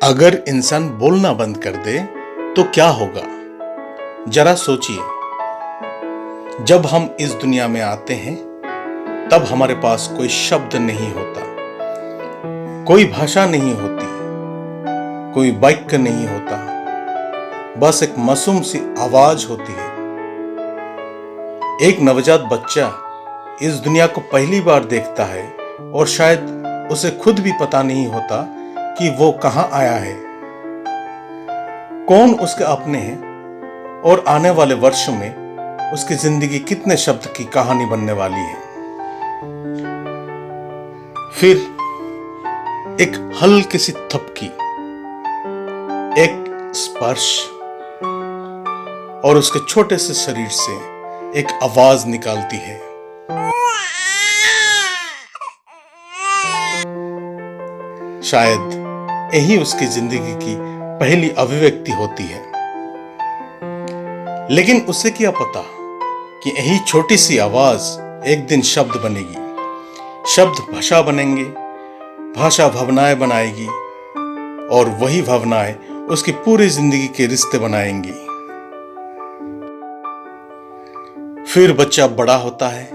अगर इंसान बोलना बंद कर दे तो क्या होगा? जरा सोचिए। जब हम इस दुनिया में आते हैं तब हमारे पास कोई शब्द नहीं होता, कोई भाषा नहीं होती, कोई वाक्य नहीं होता, बस एक मासूम सी आवाज होती है। एक नवजात बच्चा इस दुनिया को पहली बार देखता है और शायद उसे खुद भी पता नहीं होता कि वो कहां आया है, कौन उसके अपने हैं और आने वाले वर्षों में उसकी जिंदगी कितने शब्द की कहानी बनने वाली है। फिर एक हल्की सी थपकी, एक स्पर्श और उसके छोटे से शरीर से एक आवाज निकालती है। शायद यही उसकी जिंदगी की पहली अभिव्यक्ति होती है। लेकिन उसे क्या पता कि यही छोटी सी आवाज एक दिन शब्द बनेगी, शब्द भाषा बनेंगे, भाषा भावनाएं बनाएगी और वही भावनाएं उसकी पूरी जिंदगी के रिश्ते बनाएंगी। फिर बच्चा बड़ा होता है,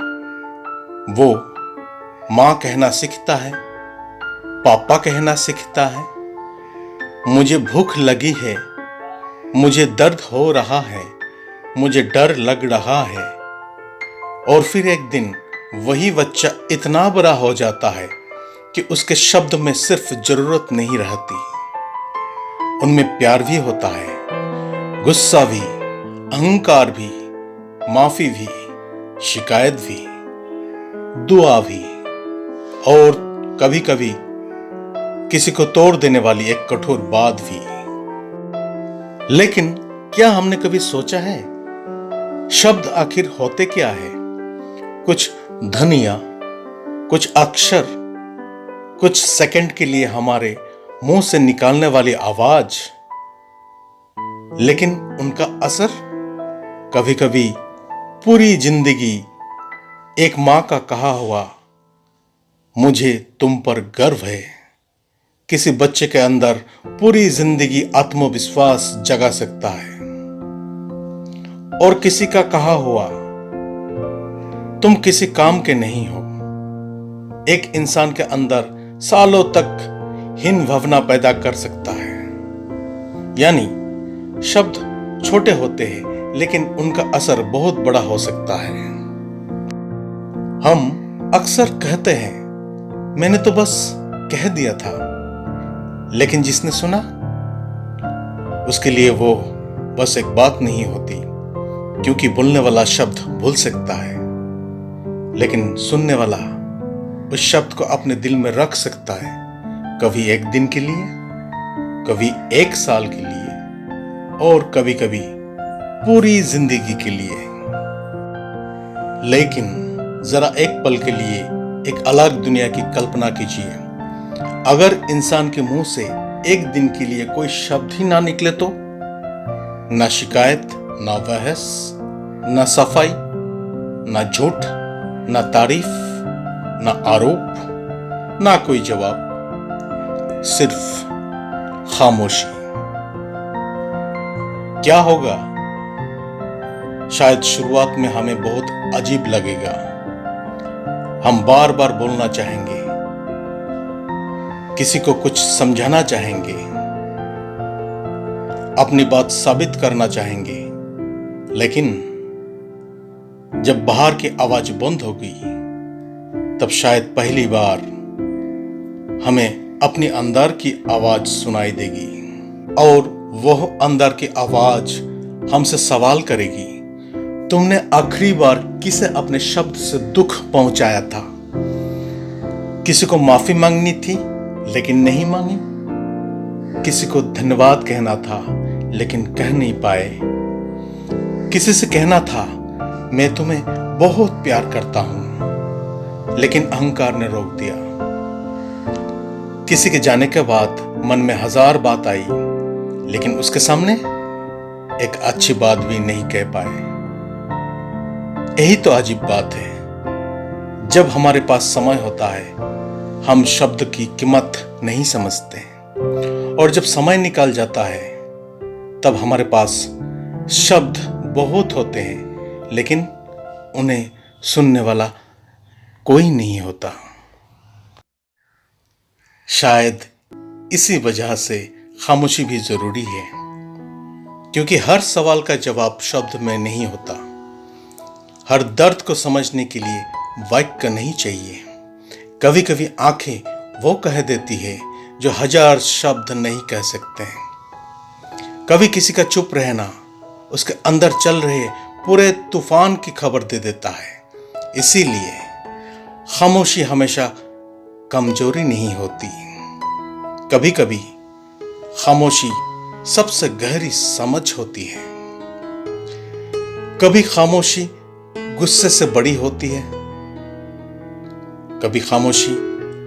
वो मां कहना सीखता है, पापा कहना सीखता है, मुझे भूख लगी है, मुझे दर्द हो रहा है, मुझे डर लग रहा है। और फिर एक दिन वही बच्चा इतना बड़ा हो जाता है कि उसके शब्द में सिर्फ जरूरत नहीं रहती, उनमें प्यार भी होता है, गुस्सा भी, अहंकार भी, माफी भी, शिकायत भी, दुआ भी और कभी कभी किसी को तोड़ देने वाली एक कठोर बात भी। लेकिन क्या हमने कभी सोचा है शब्द आखिर होते क्या है? कुछ ध्वनियां, कुछ अक्षर, कुछ सेकंड के लिए हमारे मुंह से निकालने वाली आवाज, लेकिन उनका असर कभी कभी पूरी जिंदगी। एक मां का कहा हुआ मुझे तुम पर गर्व है किसी बच्चे के अंदर पूरी जिंदगी आत्मविश्वास जगा सकता है। और किसी का कहा हुआ तुम किसी काम के नहीं हो, एक इंसान के अंदर सालों तक हीन भावना पैदा कर सकता है। यानी शब्द छोटे होते हैं लेकिन उनका असर बहुत बड़ा हो सकता है। हम अक्सर कहते हैं मैंने तो बस कह दिया था, लेकिन जिसने सुना उसके लिए वो बस एक बात नहीं होती, क्योंकि बोलने वाला शब्द भूल सकता है लेकिन सुनने वाला उस शब्द को अपने दिल में रख सकता है, कभी एक दिन के लिए, कभी एक साल के लिए और कभी कभी पूरी जिंदगी के लिए। लेकिन जरा एक पल के लिए एक अलग दुनिया की कल्पना कीजिए। अगर इंसान के मुंह से एक दिन के लिए कोई शब्द ही ना निकले तो? ना शिकायत, ना बहस, ना सफाई, ना झूठ, ना तारीफ, ना आरोप, ना कोई जवाब, सिर्फ खामोशी। क्या होगा? शायद शुरुआत में हमें बहुत अजीब लगेगा, हम बार बार बोलना चाहेंगे, किसी को कुछ समझाना चाहेंगे, अपनी बात साबित करना चाहेंगे। लेकिन जब बाहर की आवाज बंद होगी तब शायद पहली बार हमें अपनी अंदर की आवाज सुनाई देगी और वह अंदर की आवाज हमसे सवाल करेगी, तुमने आखिरी बार किसे अपने शब्द से दुख पहुंचाया था? किसी को माफी मांगनी थी लेकिन नहीं मांगी, किसी को धन्यवाद कहना था लेकिन कह नहीं पाए, किसी से कहना था मैं तुम्हें बहुत प्यार करता हूं लेकिन अहंकार ने रोक दिया, किसी के जाने के बाद मन में हजार बात आई लेकिन उसके सामने एक अच्छी बात भी नहीं कह पाए। यही तो अजीब बात है, जब हमारे पास समय होता है हम शब्द की कीमत नहीं समझते और जब समय निकल जाता है तब हमारे पास शब्द बहुत होते हैं, लेकिन उन्हें सुनने वाला कोई नहीं होता। शायद इसी वजह से खामोशी भी जरूरी है, क्योंकि हर सवाल का जवाब शब्द में नहीं होता। हर दर्द को समझने के लिए वाक्य नहीं चाहिए। कभी कभी आंखें वो कह देती है जो हजार शब्द नहीं कह सकते हैं। कभी किसी का चुप रहना उसके अंदर चल रहे पूरे तूफान की खबर दे देता है। इसीलिए खामोशी हमेशा कमजोरी नहीं होती। कभी कभी खामोशी सबसे गहरी समझ होती है। कभी खामोशी गुस्से से बड़ी होती है, कभी खामोशी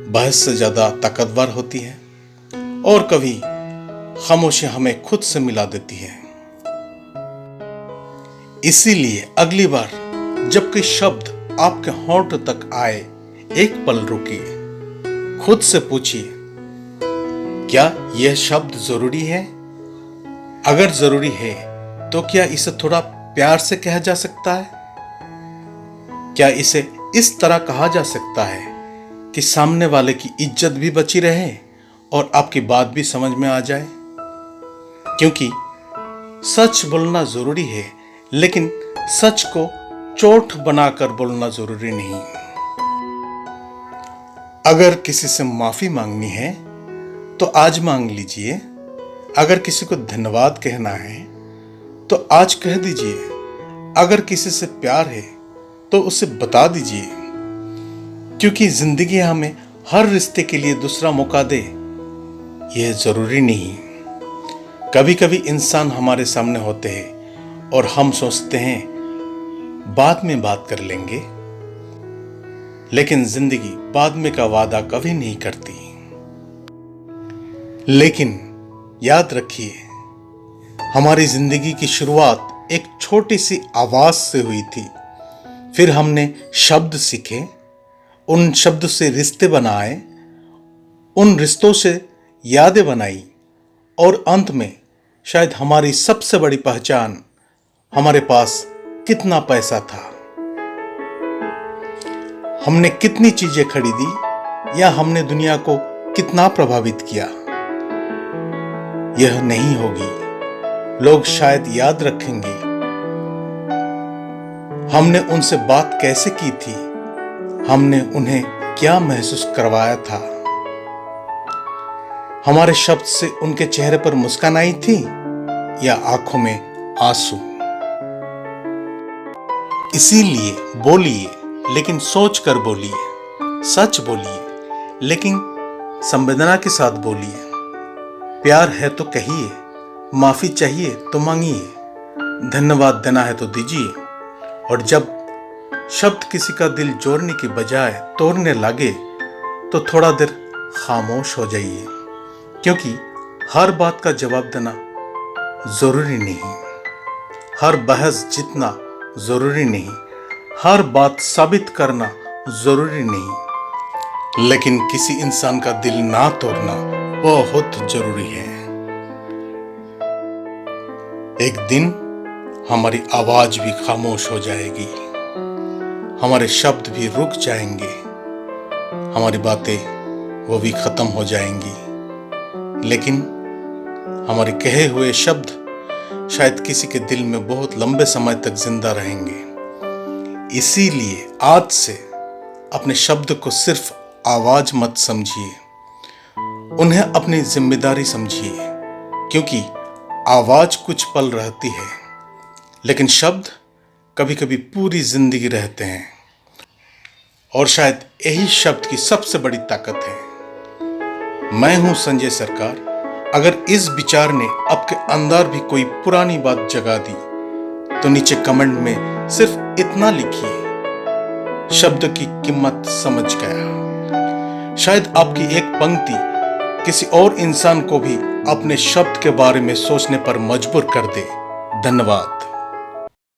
बहस से ज्यादा ताकतवर होती है, और कभी खामोशी हमें खुद से मिला देती है। इसीलिए अगली बार जब कोई शब्द आपके होंठ तक आए, एक पल रुकिए, खुद से पूछिए, क्या यह शब्द जरूरी है? अगर जरूरी है तो क्या इसे थोड़ा प्यार से कहा जा सकता है? क्या इसे इस तरह कहा जा सकता है कि सामने वाले की इज्जत भी बची रहे और आपकी बात भी समझ में आ जाए? क्योंकि सच बोलना जरूरी है, लेकिन सच को चोट बनाकर बोलना जरूरी नहीं। अगर किसी से माफी मांगनी है तो आज मांग लीजिए। अगर किसी को धन्यवाद कहना है तो आज कह दीजिए। अगर किसी से प्यार है तो उसे बता दीजिए, क्योंकि जिंदगी हमें हर रिश्ते के लिए दूसरा मौका दे, यह जरूरी नहीं। कभी कभी इंसान हमारे सामने होते हैं और हम सोचते हैं बाद में बात कर लेंगे, लेकिन जिंदगी बाद में का वादा कभी नहीं करती। लेकिन याद रखिए, हमारी जिंदगी की शुरुआत एक छोटी सी आवाज से हुई थी। फिर हमने शब्द सीखे, उन शब्द से रिश्ते बनाए, उन रिश्तों से यादें बनाई, और अंत में शायद हमारी सबसे बड़ी पहचान हमारे पास कितना पैसा था, हमने कितनी चीजें खरीदी, या हमने दुनिया को कितना प्रभावित किया, यह नहीं होगी। लोग शायद याद रखेंगे हमने उनसे बात कैसे की थी, हमने उन्हें क्या महसूस करवाया था, हमारे शब्द से उनके चेहरे पर मुस्कान आई थी या आंखों में आंसू। इसीलिए बोलिए, लेकिन सोच कर बोलिए। सच बोलिए, लेकिन संवेदना के साथ बोलिए। प्यार है तो कहिए, माफी चाहिए तो मांगिए, धन्यवाद देना है तो दीजिए। और जब शब्द किसी का दिल जोड़ने की बजाय तोड़ने लगे तो थोड़ा देर खामोश हो जाइए, क्योंकि हर बात का जवाब देना जरूरी नहीं, हर बहस जीतना जरूरी नहीं, हर बात साबित करना जरूरी नहीं, लेकिन किसी इंसान का दिल ना तोड़ना बहुत जरूरी है। एक दिन हमारी आवाज भी खामोश हो जाएगी, हमारे शब्द भी रुक जाएंगे, हमारी बातें वो भी खत्म हो जाएंगी, लेकिन हमारे कहे हुए शब्द शायद किसी के दिल में बहुत लंबे समय तक जिंदा रहेंगे। इसीलिए आज से अपने शब्द को सिर्फ आवाज मत समझिए, उन्हें अपनी जिम्मेदारी समझिए, क्योंकि आवाज कुछ पल रहती है, लेकिन शब्द कभी कभी पूरी जिंदगी रहते हैं। और शायद यही शब्द की सबसे बड़ी ताकत है। मैं हूं संजय सरकार। अगर इस विचार ने आपके अंदर भी कोई पुरानी बात जगा दी तो नीचे कमेंट में सिर्फ इतना लिखिए, शब्द की कीमत समझ गया। शायद आपकी एक पंक्ति किसी और इंसान को भी अपने शब्द के बारे में सोचने पर मजबूर कर दे। धन्यवाद।